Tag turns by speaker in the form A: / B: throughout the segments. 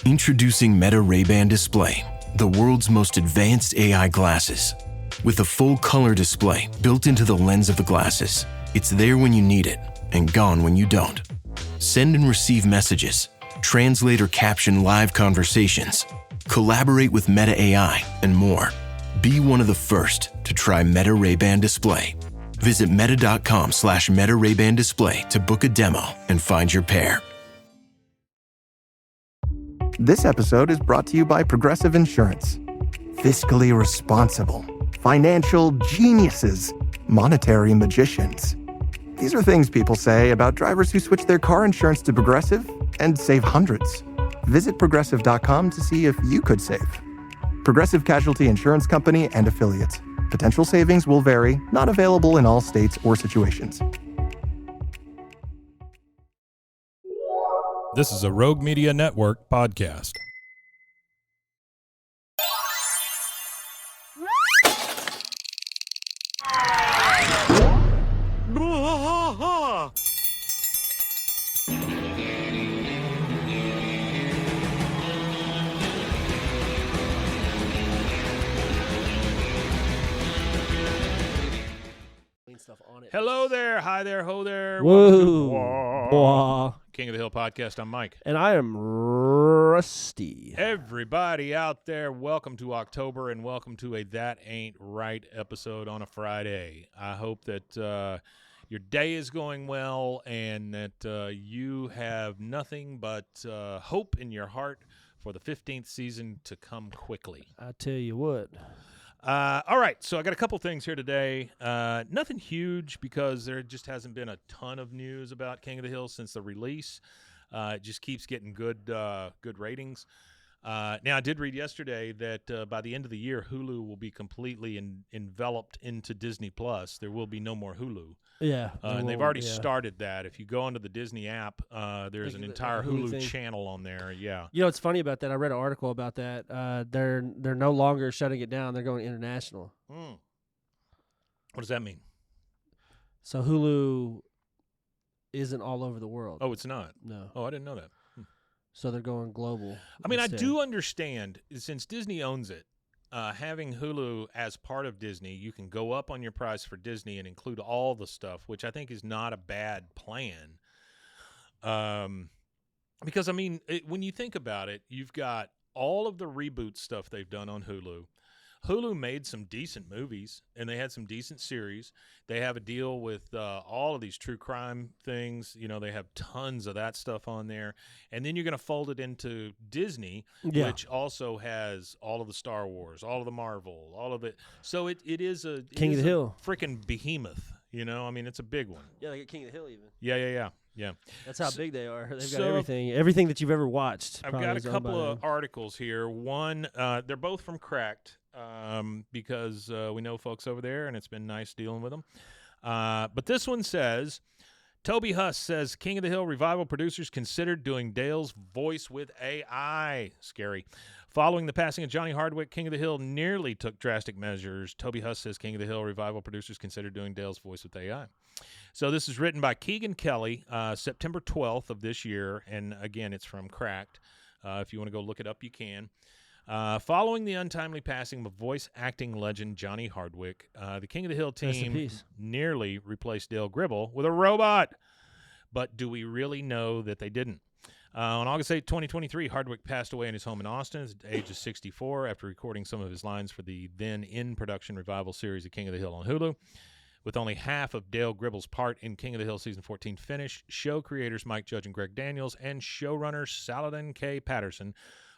A: Introducing Meta Ray-Ban Display, the world's most advanced AI glasses. With a full color display built into the lens of the glasses, it's there when you need it and gone when you don't. Send and receive messages, translate or caption live conversations, collaborate with Meta AI, and more. Be one of the first to try Meta Ray-Ban Display. Visit meta.com/Meta Ray-Ban Display to book a demo and find your pair.
B: This episode is brought to you by Progressive Insurance. Fiscally responsible, financial geniuses, monetary magicians. These are things people say about drivers who switch their car insurance to Progressive and save hundreds. Visit progressive.com to see if you could save. Progressive Casualty Insurance Company and Affiliates. Potential savings will vary, not available in all states or situations.
C: This is a Rogue Media Network podcast. Hello there, hi there, ho there.
D: Whoa.
C: Whoa. King of the Hill podcast. I'm Mike.
D: And I am Rusty.
C: Everybody out there, welcome to October and welcome to a That Ain't Right episode on a Friday. I hope that your day is going well and that you have nothing but hope in your heart for the 15th season to come quickly.
D: I tell you what.
C: All right, so I got a couple things here today. Nothing huge because there just hasn't been a ton of news about King of the Hill since the release. It just keeps getting good ratings. Now, I did read yesterday that by the end of the year, Hulu will be completely enveloped into Disney Plus. There will be no more Hulu.
D: Yeah.
C: And they've already started that. If you go onto the Disney app, there's an entire Hulu channel on there. Yeah.
D: You know what's funny about that? I read an article about that. They're no longer shutting it down. They're going international.
C: What does that mean?
D: So Hulu isn't all over the world.
C: Oh, it's not?
D: No.
C: Oh, I didn't know that.
D: So they're going global.
C: I mean,
D: instead.
C: I do understand, since Disney owns it, having Hulu as part of Disney, you can go up on your price for Disney and include all the stuff, which I think is not a bad plan. Because, I mean, when you think about it, you've got all of the reboot stuff they've done on Hulu. Hulu made some decent movies, and they had some decent series. They have a deal with all of these true crime things. You know, they have tons of that stuff on there. And then you're going to fold it into Disney, which also has all of the Star Wars, all of the Marvel, all of it. So it is a
D: King of the Hill.
C: Freaking behemoth, you know? I mean, it's a big one.
D: Yeah, they get King of the Hill even.
C: Yeah.
D: That's how big they are. They've got everything that you've ever watched.
C: I've got a couple of articles here. One, they're both from Cracked. Because we know folks over there, and it's been nice dealing with them. But this one says, Toby Huss says, King of the Hill revival producers considered doing Dale's voice with AI. Scary. Following the passing of Johnny Hardwick, King of the Hill nearly took drastic measures. Toby Huss says King of the Hill revival producers considered doing Dale's voice with AI. So this is written by Keegan Kelly, September 12th of this year. And again, it's from Cracked. If you want to go look it up, you can. Following the untimely passing of voice acting legend Johnny Hardwick, the King of the Hill team nearly replaced Dale Gribble with a robot. But do we really know that they didn't? On August 8, 2023, Hardwick passed away in his home in Austin at the age of 64 after recording some of his lines for the then in-production revival series The King of the Hill on Hulu. With only half of Dale Gribble's part in King of the Hill Season 14 finished, show creators Mike Judge and Greg Daniels and showrunner Saladin K. Patterson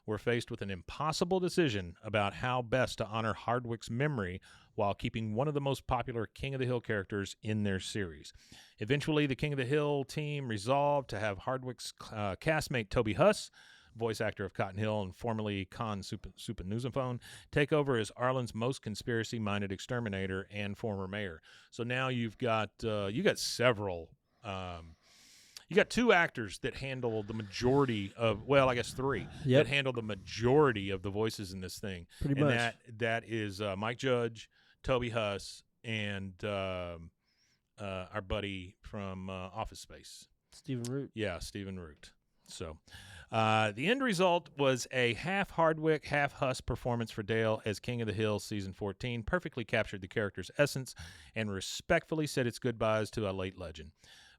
C: were faced with an impossible decision about how best to honor Hardwick's memory while keeping one of the most popular King of the Hill characters in their series. Eventually, the King of the Hill team resolved to have Hardwick's castmate Toby Huss, voice actor of Cotton Hill and formerly Khan Supernusafone, take over as Arlen's most conspiracy-minded exterminator and former mayor. So now you've got several. You got two actors that handle the majority of, well, I guess three, that handle the majority of the voices in this thing.
D: Pretty much.
C: And that is Mike Judge, Toby Huss, and our buddy from Office Space.
D: Stephen Root.
C: Yeah, Stephen Root. So, The end result was a half Hardwick, half Huss performance for Dale as King of the Hill season 14, perfectly captured the character's essence and respectfully said its goodbyes to a late legend.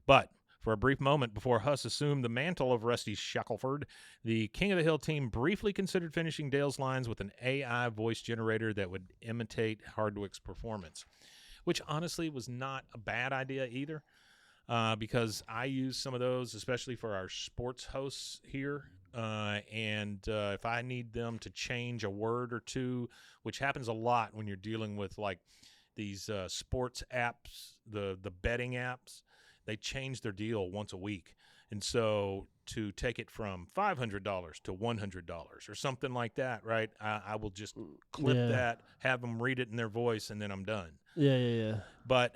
C: But for a brief moment before Huss assumed the mantle of Rusty Shackelford, the King of the Hill team briefly considered finishing Dale's lines with an AI voice generator that would imitate Hardwick's performance, which honestly was not a bad idea either. Because I use some of those, especially for our sports hosts here. And if I need them to change a word or two, which happens a lot when you're dealing with like these sports apps, the betting apps, they change their deal once a week. And so to take it from $500 to $100 or something like that, right? I will just clip that, have them read it in their voice, and then I'm done.
D: Yeah.
C: But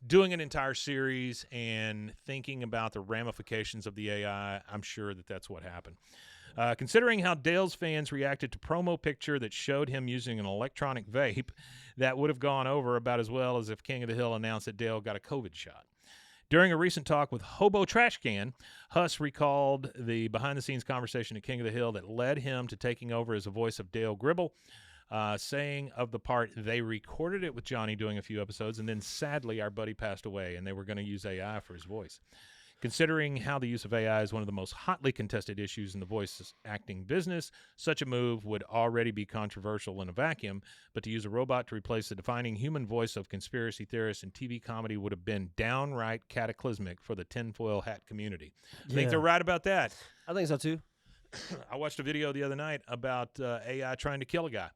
C: doing an entire series and thinking about the ramifications of the AI, I'm sure that that's what happened. Considering how Dale's fans reacted to promo picture that showed him using an electronic vape, that would have gone over about as well as if King of the Hill announced that Dale got a COVID shot. During a recent talk with Hobo Trashcan, Huss recalled the behind-the-scenes conversation at King of the Hill that led him to taking over as the voice of Dale Gribble, saying of the part, they recorded it with Johnny doing a few episodes, and then sadly our buddy passed away, and they were going to use AI for his voice. Considering how the use of AI is one of the most hotly contested issues in the voice acting business, such a move would already be controversial in a vacuum, but to use a robot to replace the defining human voice of conspiracy theorists and TV comedy would have been downright cataclysmic for the tinfoil hat community. I think they're right about that.
D: I think so too.
C: I watched a video the other night about AI trying to kill a guy.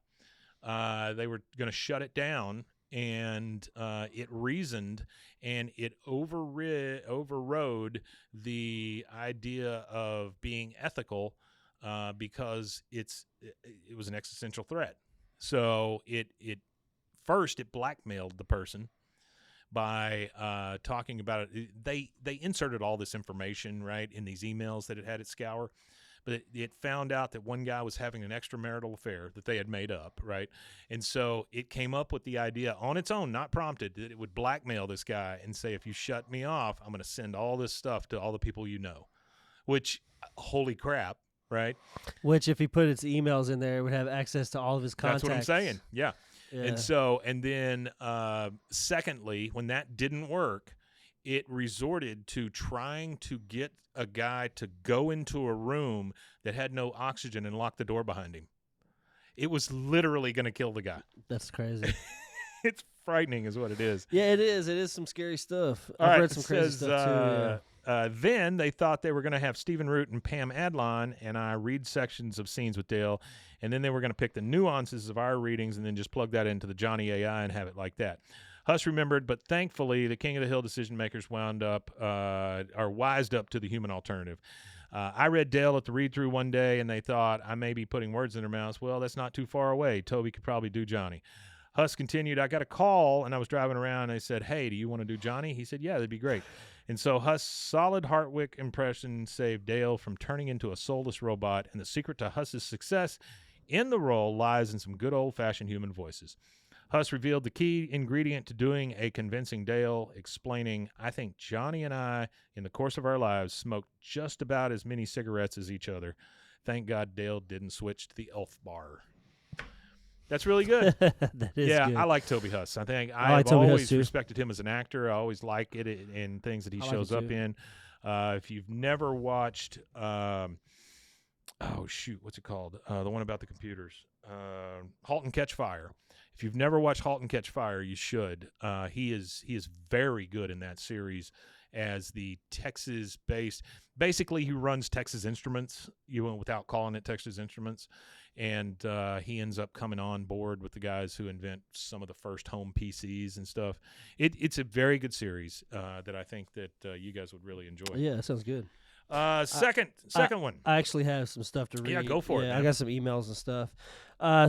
C: They were going to shut it down, and it reasoned, and it overrode the idea of being ethical because it was an existential threat. So it blackmailed the person by talking about it. They inserted all this information, right, in these emails that it had at Scour. But it found out that one guy was having an extramarital affair that they had made up, right? And so it came up with the idea on its own, not prompted, that it would blackmail this guy and say, if you shut me off, I'm going to send all this stuff to all the people you know, which, holy crap, right?
D: Which, if he put its emails in there, it would have access to all of his contacts.
C: That's what I'm saying, yeah. And then secondly, when that didn't work, it resorted to trying to get a guy to go into a room that had no oxygen and lock the door behind him. It was literally going to kill the guy.
D: That's crazy.
C: It's frightening is what it is.
D: Yeah, it is. It is some scary stuff.
C: All
D: I've
C: right,
D: read some crazy stuff too.
C: Then they thought they were going to have Stephen Root and Pam Adlon and I read sections of scenes with Dale, and then they were going to pick the nuances of our readings and then just plug that into the Johnny AI and have it like that. Huss remembered, but thankfully the King of the Hill decision makers wised up to the human alternative. I read Dale at the read-through one day, and they thought I may be putting words in their mouths. Well, that's not too far away. Toby could probably do Johnny. Huss continued, I got a call, and I was driving around, and I said, hey, do you want to do Johnny? He said, yeah, that'd be great. And so Huss' solid Hartwick impression saved Dale from turning into a soulless robot, and the secret to Huss' success in the role lies in some good old-fashioned human voices. Huss revealed the key ingredient to doing a convincing Dale, explaining, I think Johnny and I, in the course of our lives, smoked just about as many cigarettes as each other. Thank God Dale didn't switch to the Elf bar. That's really good.
D: That is good.
C: I like Toby Huss. I think
D: I like
C: I've
D: Toby Huss,
C: always
D: too.
C: respected him as an actor. I always like it in things that he shows up in. If you've never watched, what's it called? The one about the computers. Halt and Catch Fire. If you've never watched Halt and Catch Fire, you should. He is very good in that series as the Texas-based. Basically, he runs Texas Instruments, without calling it Texas Instruments, and he ends up coming on board with the guys who invent some of the first home PCs and stuff. It's a very good series that I think that you guys would really enjoy.
D: Yeah, that sounds good.
C: Second one.
D: I actually have some stuff to read.
C: Yeah, go for it, man.
D: I got some emails and stuff.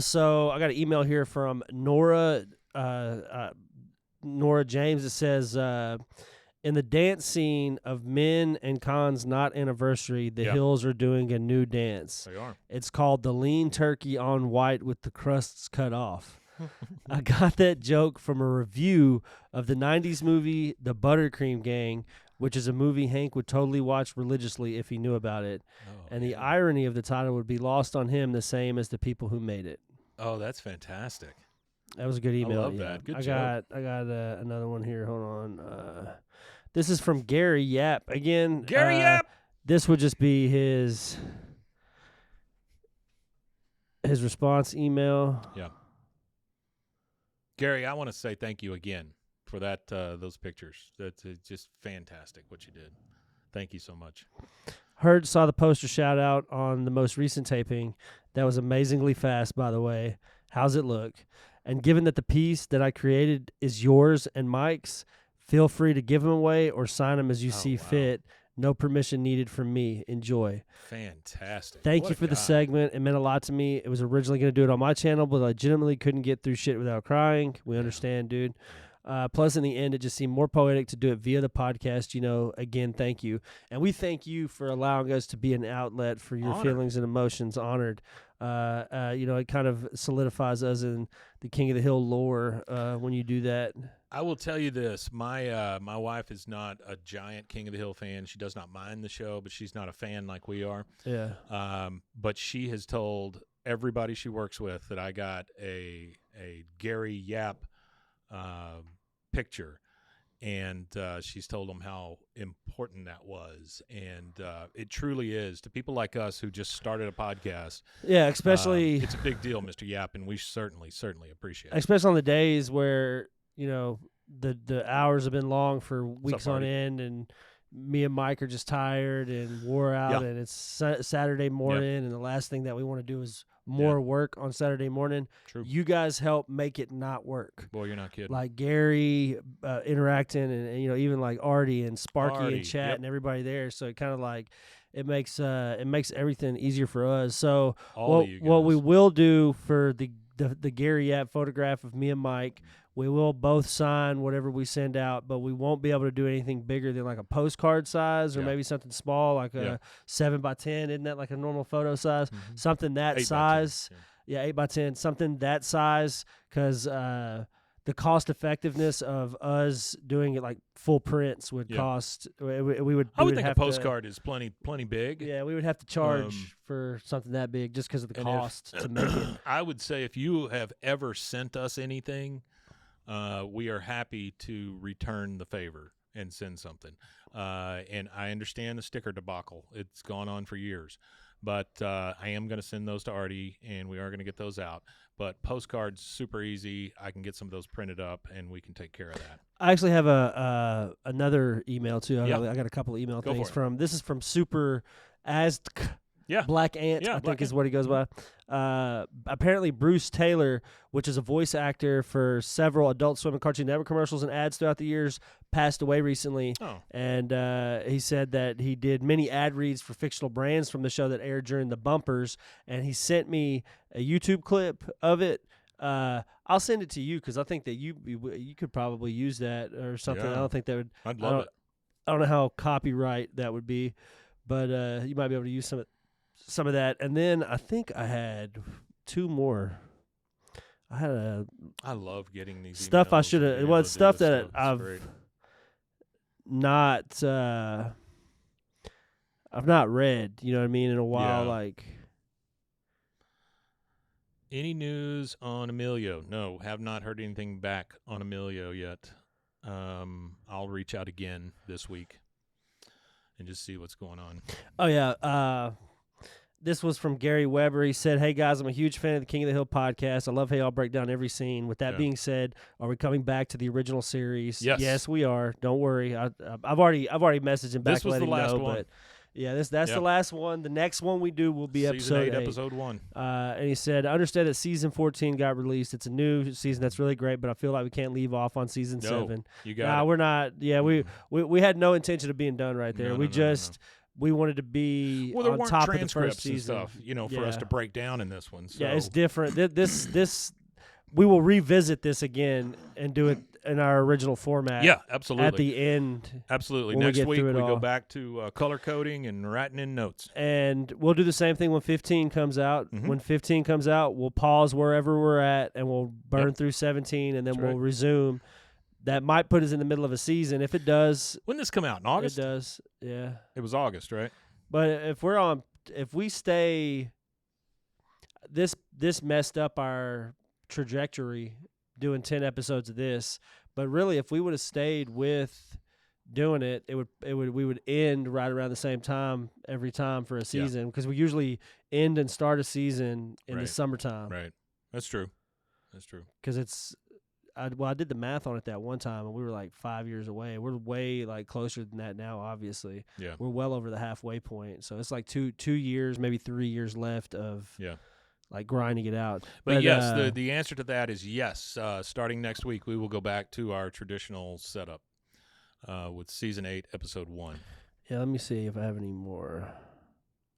D: So I got an email here from Nora James. It says, in the dance scene of Men and Khan's Not Anniversary, the Hills are doing a new dance.
C: They are.
D: It's called the Lean Turkey on White with the crusts cut off. I got that joke from a review of the 90s movie The Buttercream Gang, which is a movie Hank would totally watch religiously if he knew about it.
C: Oh,
D: And the
C: yeah.
D: irony of the title would be lost on him the same as the people who made it.
C: Oh, that's fantastic.
D: That was a good email.
C: love
D: yeah.
C: that. Good
D: I
C: job.
D: got another one here. Hold on. This is from Gary Yap. Again,
C: Gary Yap!
D: This would just be his response email.
C: Yeah. Gary, I want to say thank you again for that those pictures. That's just fantastic what you did. Thank you so much.
D: Heard saw the poster shout out on the most recent taping. That was amazingly fast, by the way. How's it look? And given that the piece that I created is yours and Mike's, feel free to give them away or sign them as you see
C: wow.
D: fit. No permission needed from me. Enjoy.
C: Fantastic.
D: Thank
C: What
D: you
C: a
D: for the
C: guy.
D: segment. It meant a lot to me. It was originally going to do it on my channel, but I legitimately couldn't get through shit without crying. We understand, dude. Plus, in the end, it just seemed more poetic to do it via the podcast. Again, thank you. And we thank you for allowing us to be an outlet for your
C: Honored.
D: feelings and emotions. Honored. It kind of solidifies us in the King of the Hill lore when you do that.
C: I will tell you this: my wife is not a giant King of the Hill fan. She does not mind the show, but she's not a fan like we are.
D: Yeah.
C: But she has told everybody she works with that I got a Gary Yap picture, and she's told them how important that was, and it truly is to people like us who just started a podcast.
D: Yeah, especially
C: it's a big deal, Mr. Yap, and we certainly appreciate it.
D: especially on the days where the hours have been long for weeks on
C: Marty?
D: end, and me and Mike are just tired and wore out,
C: Yeah.
D: and it's Saturday morning, and the last thing that we want to do is more work on Saturday morning.
C: True.
D: You guys help make it not work.
C: Boy, you're not kidding.
D: Like and interacting, and even like Artie and Sparky
C: Artie,
D: and Chat
C: yep.
D: and everybody there. So it kind of like it makes everything easier for us. So
C: All of you
D: what we
C: guys.
D: will do for the Gary Yap photograph of me and Mike, we will both sign whatever we send out, but we won't be able to do anything bigger than like a postcard size or
C: Yeah.
D: maybe something small like
C: Yeah.
D: a 7x10. Isn't that like a normal photo size?
C: Mhm.
D: Something that
C: 8 by 10,
D: size.
C: yeah.
D: Yeah, 8x10, something that size, because the cost effectiveness of us doing it like full prints would
C: Yeah.
D: cost. We would.
C: I
D: we
C: would think a
D: have to-
C: postcard is plenty big.
D: yeah, we would have to charge for something that big just because of the
C: And if-
D: cost to make it.
C: I would say if you have ever sent us anything, we are happy to return the favor and send something. And I understand the sticker debacle. It's gone on for years. But I am going to send those to Artie, and we are going to get those out. But postcards, super easy. I can get some of those printed up, and we can take care of that.
D: I actually have another email too.
C: Yeah.
D: I got a couple of email
C: Go
D: things
C: for it.
D: from. This is from Super Aztc.
C: Yeah.
D: Black Ant,
C: Yeah,
D: I
C: Black
D: think is
C: Ant.
D: what he goes by. Apparently, Bruce Taylor, which is a voice actor for several Adult Swim and Cartoon Network commercials and ads throughout the years, passed away recently.
C: Oh,
D: And he said that he did many ad reads for fictional brands from the show that aired during the bumpers. And he sent me a YouTube clip of it. I'll send it to you because I think that you could probably use that or something.
C: Yeah.
D: I don't think that would.
C: I'd love it.
D: I don't know how copyright that would be, but you might be able to use some of that. And then I think I had two more. I had
C: I love getting these
D: stuff I
C: emails
D: should
C: and
D: have.
C: being
D: Well,
C: able
D: it's
C: to do
D: stuff
C: this
D: that
C: stuff. It's
D: I've
C: great.
D: not read. You know what I mean? In a while,
C: Yeah.
D: like.
C: Any news on Emilio? No, have not heard anything back on Emilio yet. I'll reach out again this week and just see what's going on.
D: Oh yeah. This was from Gary Weber. He said, "Hey guys, I'm a huge fan of the King of the Hill podcast. I love how y'all break down every scene. With that
C: Yeah.
D: being said, are we coming back to the original series?
C: Yes.
D: we are. Don't worry. I've already messaged him back.
C: This was the
D: letting him
C: last
D: know,
C: one.
D: But yeah, that's
C: Yeah.
D: the last one. The next one we do will be
C: Season
D: episode
C: 8,
D: 8.
C: episode 1.
D: And he said, I understand that season 14 got released. It's a new season that's really great, but I feel like we can't leave off on season
C: No,
D: 7.
C: you got
D: Nah,
C: it.
D: we're not. Yeah, we had no intention of being done right there.
C: No,
D: we
C: no, no,
D: just we wanted to be
C: Well, there
D: on
C: weren't
D: top of the
C: transcripts
D: first
C: and
D: season.
C: stuff, for us
D: Yeah.
C: to break down in this one. So.
D: Yeah, it's different. This we will revisit this again and do it in our original format.
C: Yeah, absolutely.
D: At the end,
C: Absolutely.
D: when we
C: Next
D: get
C: week,
D: through
C: we
D: it
C: go
D: all.
C: back to color coding and writing in notes.
D: and we'll do the same thing when 15 comes out.
C: Mhm.
D: When 15 comes out, we'll pause wherever we're at and we'll burn
C: Yep.
D: through 17, and then
C: That's
D: we'll
C: right.
D: resume. that might put us in the middle of a season. If it does,
C: When did this come out? In August?
D: it does. Yeah.
C: It was August, right?
D: But if we stay, this messed up our trajectory doing 10 episodes of this. But really, if we would have stayed with doing it, we would end right around the same time every time for a season, because we usually end and start a season in the
C: Right.
D: summertime.
C: Right. That's true.
D: Because I did the math on it that one time, and we were like 5 years away. We're way like closer than that now. Obviously,
C: Yeah.
D: we're well over the halfway point. So it's like 2 years, maybe 3 years left of like grinding it out.
C: But yes, the answer to that is yes. Starting next week, we will go back to our traditional setup with season 8, episode 1.
D: Yeah, let me see if I have any more.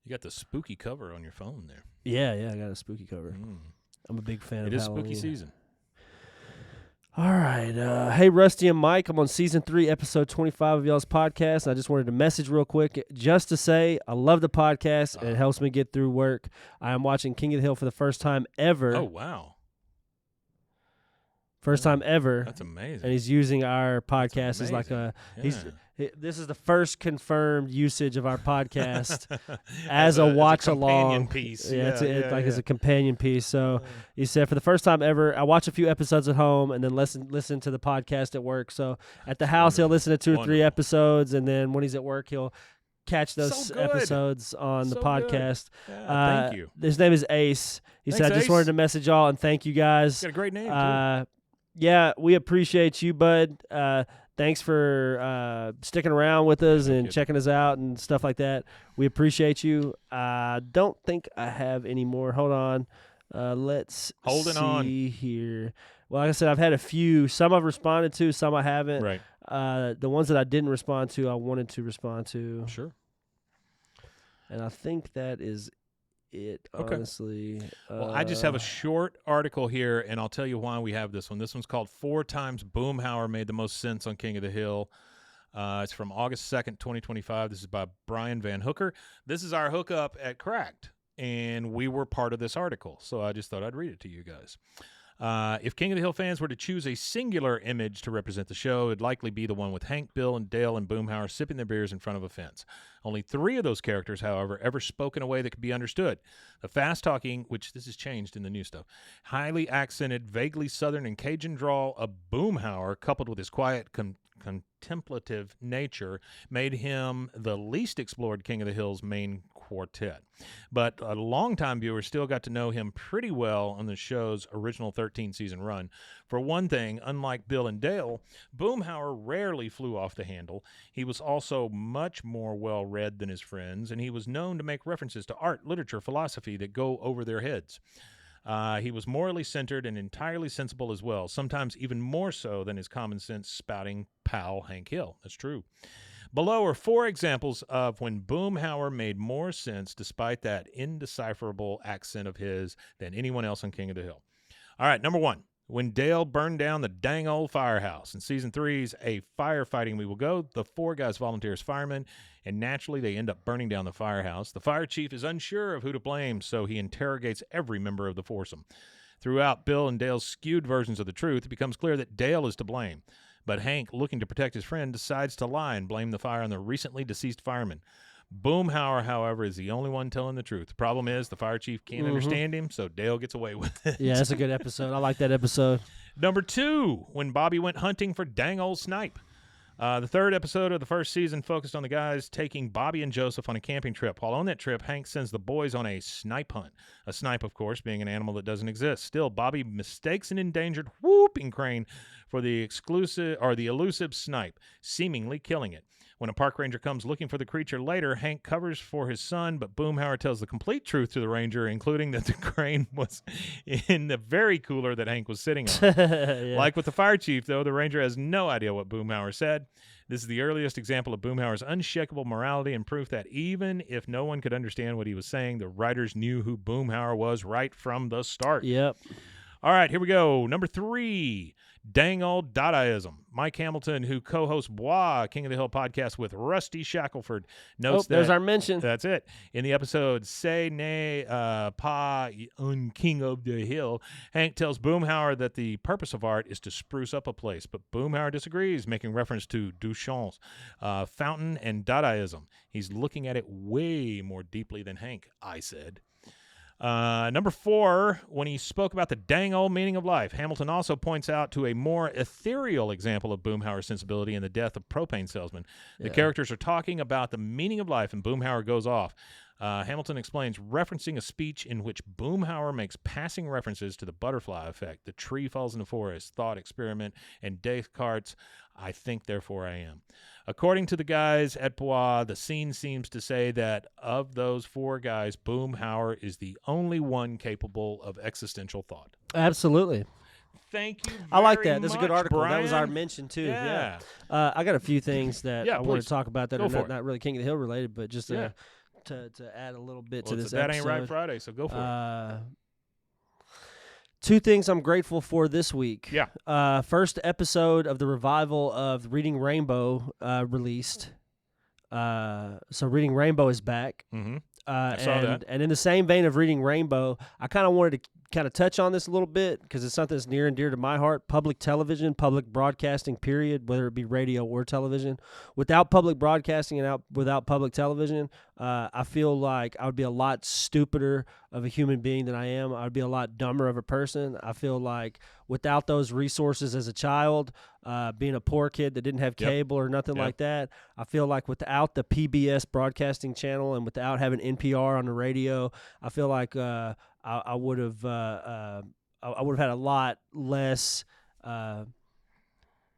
C: You got the spooky cover on your phone there.
D: Yeah, I got a spooky cover.
C: Mm.
D: I'm a big fan of
C: It is
D: Halloween.
C: spooky season.
D: All right. Hey, Rusty and Mike, I'm on season 3, episode 25 of y'all's podcast. I just wanted to message real quick just to say I love the podcast, and it helps me get through work. I am watching King of the Hill for the first time ever.
C: Oh, wow.
D: First time ever.
C: That's amazing.
D: And he's using our podcast as like a this is the first confirmed usage of our podcast as a watch along
C: piece.
D: Yeah, it's a companion piece. So he said, for the first time ever, I watch a few episodes at home and then listen to the podcast at work. So at the house, he'll listen to 2 or 3 episodes, and then when he's at work, he'll catch those episodes on the podcast.
C: Yeah, thank you.
D: His name is Ace. He said,
C: Thanks,
D: I just
C: Ace.
D: wanted to message y'all and thank you guys.
C: Got a great name, too.
D: Yeah, we appreciate you, bud. Thanks for sticking around with us and checking us out and stuff like that. We appreciate you. I don't think I have any more. Hold on. Let's see here. Well, like I said, I've had a few. Some I've responded to, some I haven't.
C: Right.
D: The ones that I didn't respond to, I wanted to respond to.
C: Sure.
D: And I think that is it, honestly.
C: Well, I just have a short article here, and I'll tell you why we have this one. This one's called 4 Times Boomhauer Made the Most Sense on King of the Hill. It's from August 2nd, 2025. This is by Brian Van Hooker. This is our hookup at Cracked, and we were part of this article, so I just thought I'd read it to you guys. If King of the Hill fans were to choose a singular image to represent the show, it'd likely be the one with Hank, Bill, and Dale and Boomhauer sipping their beers in front of a fence. Only 3 of those characters, however, ever spoke in a way that could be understood. The fast-talking, which this has changed in the new stuff, highly accented, vaguely Southern and Cajun drawl of Boomhauer, coupled with his quiet, contemplative nature, made him the least explored King of the Hill's main quartet. But a longtime viewer still got to know him pretty well on the show's original 13-season run. For one thing, unlike Bill and Dale, Boomhauer rarely flew off the handle. He was also much more well-read than his friends, and he was known to make references to art, literature, philosophy that go over their heads. He was morally centered and entirely sensible as well, sometimes even more so than his common sense spouting pal Hank Hill. That's true. Below are 4 examples of when Boomhauer made more sense despite that indecipherable accent of his than anyone else on King of the Hill. All right, number 1. When Dale burned down the dang old firehouse. In season 3's A Firefighting We Will Go, the 4 guys volunteer as firemen, and naturally they end up burning down the firehouse. The fire chief is unsure of who to blame, so he interrogates every member of the foursome. Throughout Bill and Dale's skewed versions of the truth, it becomes clear that Dale is to blame. But Hank, looking to protect his friend, decides to lie and blame the fire on the recently deceased fireman. Boomhauer, however, is the only one telling the truth. The problem is the fire chief can't understand him, so Dale gets away with it.
D: Yeah, that's a good episode. I like that episode.
C: Number 2, when Bobby went hunting for dang old snipe. The 3rd episode of the first season focused on the guys taking Bobby and Joseph on a camping trip. While on that trip, Hank sends the boys on a snipe hunt. A snipe, of course, being an animal that doesn't exist. Still, Bobby mistakes an endangered whooping crane for the elusive snipe, seemingly killing it. When a park ranger comes looking for the creature later, Hank covers for his son, but Boomhauer tells the complete truth to the ranger, including that the crane was in the very cooler that Hank was sitting on.
D: Yeah.
C: Like with the fire chief, though, the ranger has no idea what Boomhauer said. This is the earliest example of Boomhauer's unshakable morality and proof that even if no one could understand what he was saying, the writers knew who Boomhauer was right from the start.
D: Yep.
C: All right, here we go. Number 3, dang old Dadaism. Mike Hamilton, who co-hosts Bois, King of the Hill podcast with Rusty Shackelford, notes that
D: there's our mention.
C: that's it. In the episode Say Nay Pa Un King of the Hill, Hank tells Boomhauer that the purpose of art is to spruce up a place, but Boomhauer disagrees, making reference to Duchamp's fountain and Dadaism. He's looking at it way more deeply than Hank, I said. Number 4, when he spoke about the dang old meaning of life, Hamilton also points out to a more ethereal example of Boomhauer's sensibility in the death of propane salesman. The characters are talking about the meaning of life, and Boomhauer goes off. Hamilton explains, referencing a speech in which Boomhauer makes passing references to the butterfly effect, the tree falls in the forest, thought experiment, and Descartes' I think, therefore I am. According to the guys at Bois, the scene seems to say that of those 4 guys, Boomhauer is the only one capable of existential thought.
D: Absolutely.
C: Thank you.
D: I like that.
C: That's
D: That's a good article.
C: Brian.
D: That was our mention too.
C: Yeah.
D: I got a few things that I want
C: please.
D: to talk about that
C: Go
D: are
C: for it.
D: not really King of the Hill related, but just
C: Yeah.
D: to add a little bit
C: Well,
D: to this
C: that
D: episode.
C: ain't right Friday, so go for it.
D: 2 things I'm grateful for this week.
C: Yeah.
D: First episode of the revival of Reading Rainbow released. So Reading Rainbow is back.
C: Mm-hmm. I saw that.
D: And in the same vein of Reading Rainbow, I kind of wanted to kind of touch on this a little bit because it's something that's near and dear to my heart. Public television, public broadcasting, period, whether it be radio or television. Without public broadcasting and without public television, I feel like I would be a lot stupider of a human being than I am. I would be a lot dumber of a person. I feel like without those resources as a child, being a poor kid that didn't have cable or nothing like that, I feel like without the PBS broadcasting channel and without having NPR on the radio, I feel like I would have had a lot less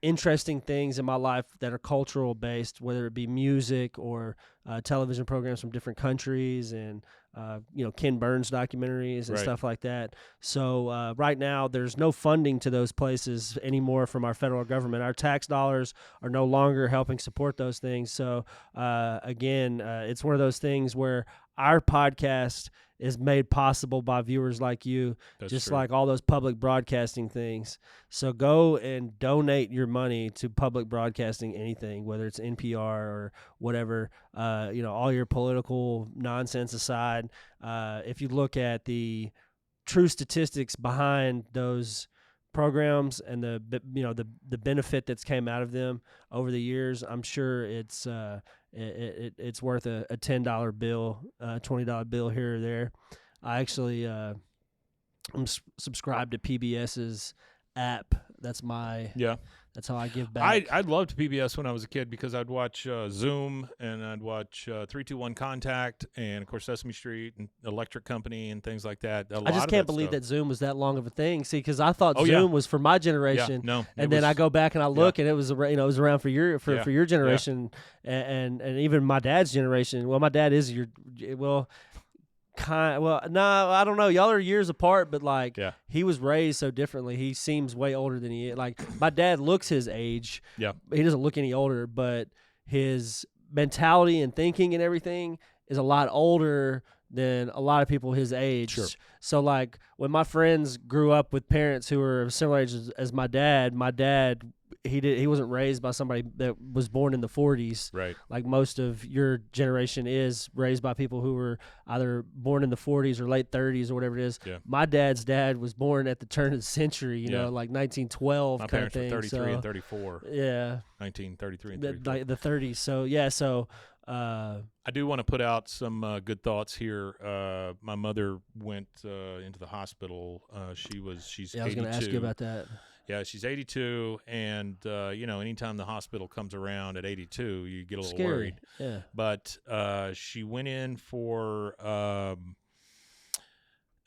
D: interesting things in my life that are cultural based, whether it be music or television programs from different countries and Ken Burns documentaries and stuff like that. So right now there's no funding to those places anymore from our federal government. Our tax dollars are no longer helping support those things. So again, it's one of those things where our podcast is made possible by viewers like you, just true. Like all those public broadcasting things. So go and donate your money to public broadcasting anything, whether it's NPR or whatever, all your political nonsense aside. If you look at the true statistics behind those programs and the benefit that's came out of them over the years, I'm sure it's worth a $10 bill, $20 bill here or there. I actually I'm subscribed to PBS's app. That's how I give back.
C: I loved PBS when I was a kid because I'd watch Zoom and I'd watch 321 Contact and, of course, Sesame Street and Electric Company and things like that.
D: I just can't believe that Zoom was that long of a thing. See, because I thought
C: Zoom
D: was for my generation.
C: Yeah, no,
D: and then I go back and I look and it was around for your generation and even my dad's generation. Well, my dad is no, I don't know. Y'all are years apart, but he was raised so differently. He seems way older than he is. Like my dad looks his age. Yeah, he doesn't look any older, but his mentality and thinking and everything is a lot older than a lot of people his age. Sure. So like when my friends grew up with parents who were of similar age as my dad he wasn't raised by somebody that was born in the 40s. Right. Like most of your generation is raised by people who were either born in the 40s or late 30s or whatever it is. Yeah. My dad's dad was born at the turn of the century, you know, like 1912
C: My
D: kind of
C: parents
D: thing.
C: were 33 and 34.
D: Yeah.
C: 1933 and 34.
D: Like the 30s. So,
C: I do want to put out some good thoughts here. My mother went into the hospital. She's 82.
D: I was going to ask you about that.
C: Yeah, she's 82, and anytime the hospital comes around at 82, you get a little
D: Scary.
C: worried.
D: Yeah.
C: But she went in for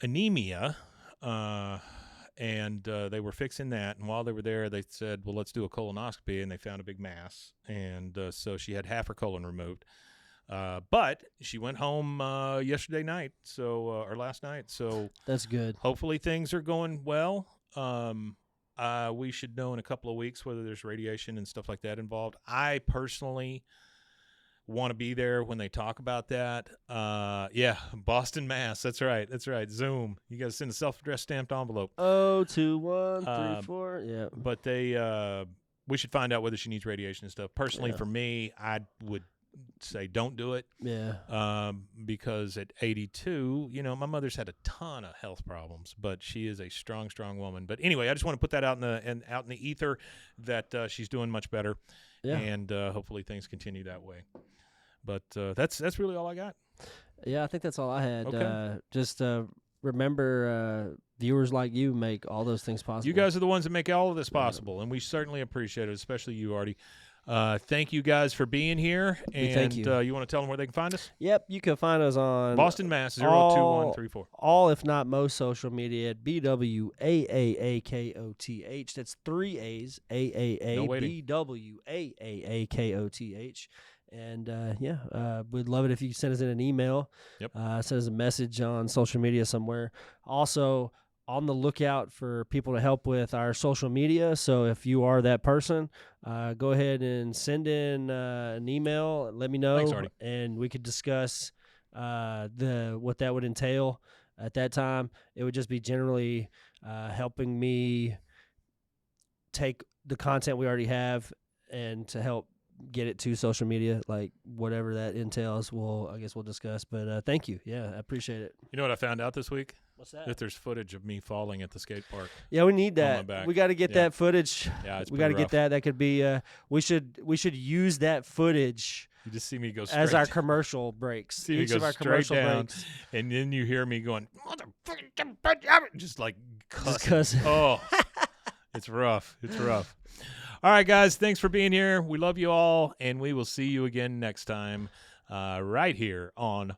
C: anemia, and they were fixing that. And while they were there, they said, "Well, let's do a colonoscopy," and they found a big mass, and so she had half her colon removed. But she went home yesterday night, or last night. So
D: that's good.
C: Hopefully things are going well. We should know in a couple of weeks whether there's radiation and stuff like that involved. I personally want to be there when they talk about that. Yeah, Boston, Mass. That's right. Zoom. You got to send a self-addressed stamped envelope.
D: 02134. Yeah.
C: But we should find out whether she needs radiation and stuff. Personally, for me, I would say don't do it.
D: Yeah.
C: Because at 82, my mother's had a ton of health problems, but she is a strong, strong woman. But anyway, I just want to put that out in the ether that she's doing much better, and hopefully things continue that way. But that's really all I got.
D: Yeah, I think that's all I had.
C: Okay.
D: Just remember, viewers like you make all those things possible.
C: You guys are the ones that make all of this possible, and we certainly appreciate it, especially you, Artie. Thank you guys for being here. And
D: thank you.
C: You want to tell them where they can find us?
D: Yep, you can find us on
C: Boston, Mass. 02134.
D: All, if not most, social media at BWAAAKOTH. That's 3 A's, AAA,
C: No waiting.
D: BWAAAKOTH. And we'd love it if you send us in an email.
C: Yep.
D: Send us a message on social media somewhere. Also, on the lookout for people to help with our social media. So if you are that person, go ahead and send in an email. Let me know.
C: Thanks, Artie.
D: And we could discuss what that would entail. At that time, it would just be generally helping me take the content we already have and to help get it to social media, like whatever that entails. I guess we'll discuss. But thank you. Yeah, I appreciate it.
C: You know what I found out this week?
D: What's that?
C: That there's footage of me falling at the skate park.
D: Yeah, we need
C: On my
D: that.
C: back.
D: We got to get
C: Yeah.
D: that footage.
C: Yeah, it's
D: We got to
C: pretty
D: get
C: rough.
D: that. That could be. We should use that footage
C: You just see me go straight
D: as our commercial breaks.
C: See me
D: Each
C: go
D: of our
C: straight
D: commercial
C: down.
D: breaks.
C: and then you hear me going, motherfucking, just like cussing.
D: cussing.
C: Oh, it's rough. It's rough. All right, guys, thanks for being here. We love you all, and we will see you again next time right here on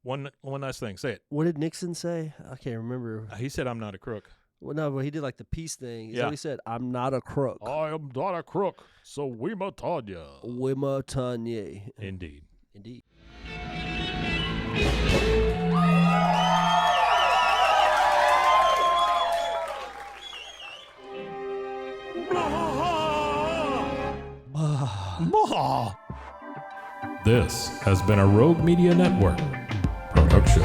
C: One last thing. Say it.
D: What did Nixon say? I can't remember.
C: He said, I'm not a crook.
D: Well, no, but he did like the peace thing. Is that
C: Yeah.
D: what he said? I'm not a crook.
C: I am not a crook, so we must tell you.
D: Wima Tanye.
C: Indeed.
D: Indeed.
C: This has been a Rogue Media Network production.